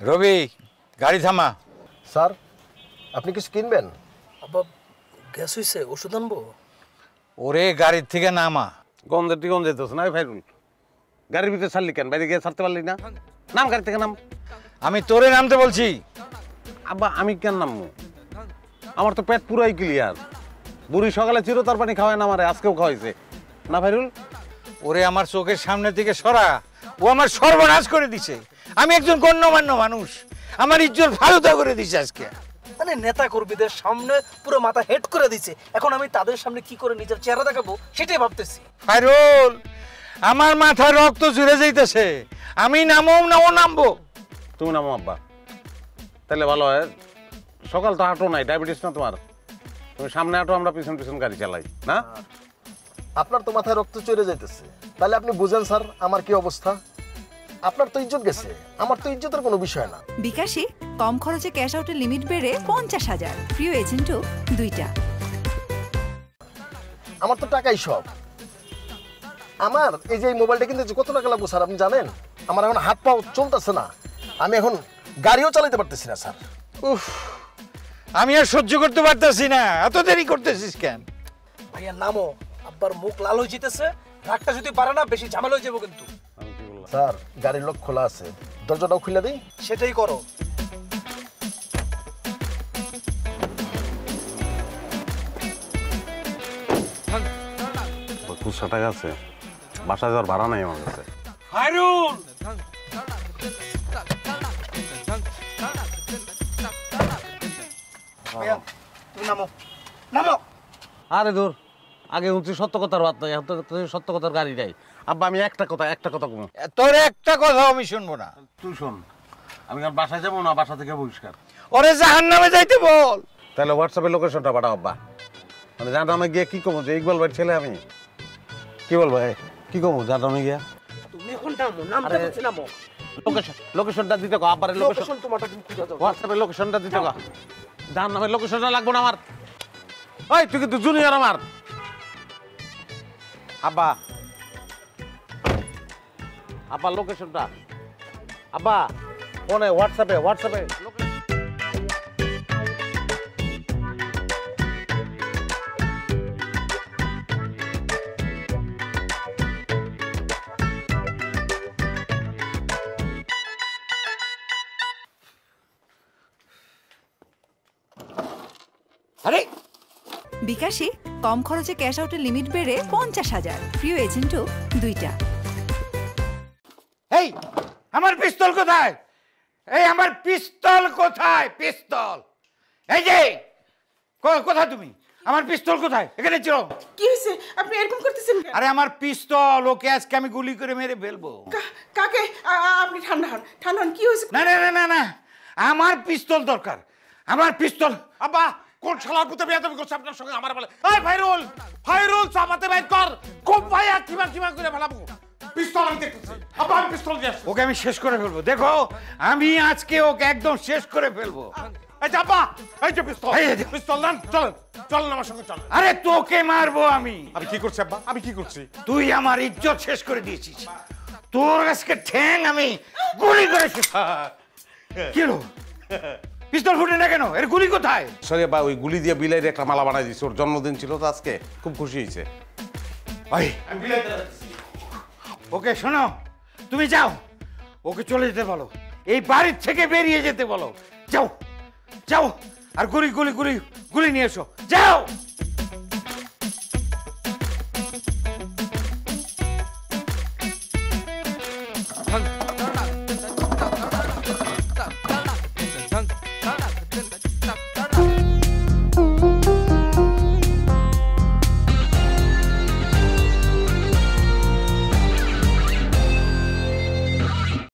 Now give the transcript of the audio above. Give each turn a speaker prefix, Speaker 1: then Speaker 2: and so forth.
Speaker 1: রবি, গাড়ি থামা।
Speaker 2: স্যার, আপনি কিছু কিনবেন?
Speaker 3: আব্বা গ্যাস হইছে, ওষুধ আনবো?
Speaker 1: ওরে গাড়ির থেকে নামা।
Speaker 4: গন্ধে টি গন্ধে না ফাইরুল, গাড়ির ভিতরে ছাড়লি কেন? বাইরে গিয়ে ছাড়তে পারলি না? নাম গাড়ি থেকে নাম।
Speaker 1: আমি তোরে নামতে বলছি।
Speaker 4: আব্বা আমি কেন নামবো? আমার তো পেট পুরাই ক্লিয়ার। বুড়ি সকালে চিরতর পানি খাওয়ায় না আমারে, আজকেও খাওয়াইছে না ফাইরুল?
Speaker 1: ওরে আমার চোখের সামনে থেকে সরা, ও আমার সর্বনাশ করে দিছে। আমি একজন গণ্যমান্য মানুষ, আমার ইজ্জত ফালুদা করে দিছে আজকে।
Speaker 3: মানে নেতা কর্মীদের সামনে পুরো মাথা হেড করে দিছে, এখন আমি তাদের সামনে কি করে নিজের চেহারা দেখাবো সেটাই ভাবতেছি।
Speaker 1: ফাইরুল, আমার মাথায় রক্ত জুড়ে যাইতেছে, আমি নামো না ও নামবো?
Speaker 4: তুমি নামো আব্বা, তাহলে ভালো হয়। সকাল তো হাঁটো নাই, ডায়াবেটিস না তোমার? তুমি সামনে হাঁটো, আমরা পিছন পিছন গাড়ি চালাই না?
Speaker 2: আপনার তো মাথায় রক্ত চড়ে যাইতেছে, তাহলে আপনি বুঝেন স্যার আমার কি অবস্থা। আপনার তো ইজ্জত গেছে, আমার তো ইজ্জতের কোনো বিষয় না।
Speaker 5: বিকাশে কম খরচে ক্যাশ আউটের লিমিট বেড়ে 50,000, প্রিয় এজেন্টও 2টা।
Speaker 2: আমার তো টাকাই সব। আমার এই যে এই মোবাইলটা কিনতে কত টাকা লাগবে স্যার আপনি জানেন? আমার এখন হাত পাও চলতেছে না, আমি এখন গাড়িও চালাতে পারতেছি না স্যার।
Speaker 1: উফ, আমি আর সহ্য করতে পারতেছি না, এত দেরি করতেছিস কেন?
Speaker 3: ভাইয়া নামো, আব্বার মুখ লাল হয়ে যেতেছে, রাগটা যদি পারে না বেশি ঝামেলা হয়ে যাবো কিন্তু।
Speaker 2: স্যার গাড়ির লক খোলা আছে, দরজাটাও খুলে দিই।
Speaker 3: সেটাই করো।
Speaker 4: খুচরা টাকা আছে, বাসায় যাওয়ার ভাড়া নাই আমার কাছে।
Speaker 1: ফাইরুল,
Speaker 3: ভাইয়া তুমি নামো, নামো।
Speaker 4: আরে দূর, আগে হচ্ছে সত্য কথার বাদ নাই, এখন তো সত্য কথার গাড়ি নাই। আব্বা আমি একটা কথা কমো।
Speaker 1: তোর একটা কথা আমি শুনবো না।
Speaker 4: তুই শোন, আমি আর বাসায় যাবো না, বাসা থেকে বহিষ্কার।
Speaker 1: ওরে জাহান্নামে যাইতে বল।
Speaker 4: তাহলে হোয়াটসঅ্যাপে লোকেশনটা পাঠাও আব্বা। মানে জাহান্নামে গিয়ে কি কমো যে ইকবাল ভাইয়ের ছেলে আমি? কি বলবো কি কমো জাহান্নামে গিয়া?
Speaker 3: তুমি এখন নামো, নামতে বলছি নামো।
Speaker 4: লোকেশনটা দিতে কো, আব্বারে
Speaker 3: লোকেশন তোমারটা তুমি খুঁজে দাও।
Speaker 4: হোয়াটসঅ্যাপে লোকেশনটা দিতে কো। জাহান্নামের লোকেশনটা লাগবো না আমার। ওই তুই কিন্তু জুনিয়র আমার। আব্বা, আব্বা লোকেশনটা, আব্বা ফোনে হোয়াটসঅ্যাপে
Speaker 1: আরে
Speaker 5: বিকাশে কম খরচে ক্যাশ আউটের লিমিট বেড়ে 50,000, প্রিয় এজেন্টও 2টা।
Speaker 1: এই আমার পিস্তল কোথায়? এই আমার পিস্তল কোথায়? পিস্তল এই যে কোথায় তুমি? আমার পিস্তল কোথায়? এখানে ছিল।
Speaker 6: কি হয়েছে? আপনি এরকম করতেছেন কেন?
Speaker 1: আরে আমার পিস্তল, ওকে আজকে আমি গুলি করে মেরে ফেলবো।
Speaker 6: কাকে? আপনি ঠান্ডা হন, ঠান্ডা হন। কি হয়েছে?
Speaker 1: না না না না না, আমার পিস্তল দরকার, আমার পিস্তল।
Speaker 4: আব্বা কোন শালার পুতে বিয়ে তুমি করছ আপনার সঙ্গে আমার বলে? এই ফাইরুল চাপাতে বাইর কর, খুব ভাইয়া কিবা করে ফেলাবো। পিস্তল আমি দেখতেছি আব্বা, আমি পিস্তল দিয়ে আসছি।
Speaker 1: ওকে আমি শেষ করে ফেলবো, দেখো আমি আজকে ওকে একদম শেষ করে ফেলবো।
Speaker 4: এই যে আব্বা, এই যে পিস্তল দেন, চলেন আমার সঙ্গে চল।
Speaker 1: আরে তোকে মারবো আমি।
Speaker 4: আমি কি করছি আব্বা? আমি কি করছি?
Speaker 1: তুই আমার ইজ্জত শেষ করে দিয়েছিস, তোর আজকে ঠ্যাং আমি গুলি করেছি। কি হলো? পিস্তল ফুটে না কেন? এর গুলি কোথায়?
Speaker 4: সরি আব্বা, ওই গুলি দিয়ে বিলাইয়ের একটা মালা বানাই দিছি, ওর জন্মদিন ছিল তো আজকে, খুব খুশি হয়েছে।
Speaker 1: ওকে শোনো, তুমি যাও, ওকে চলে যেতে বলো, এই বাড়ির থেকে বেরিয়ে যেতে বলো। যাও যাও, আর গুলি নিয়ে এসো, যাও।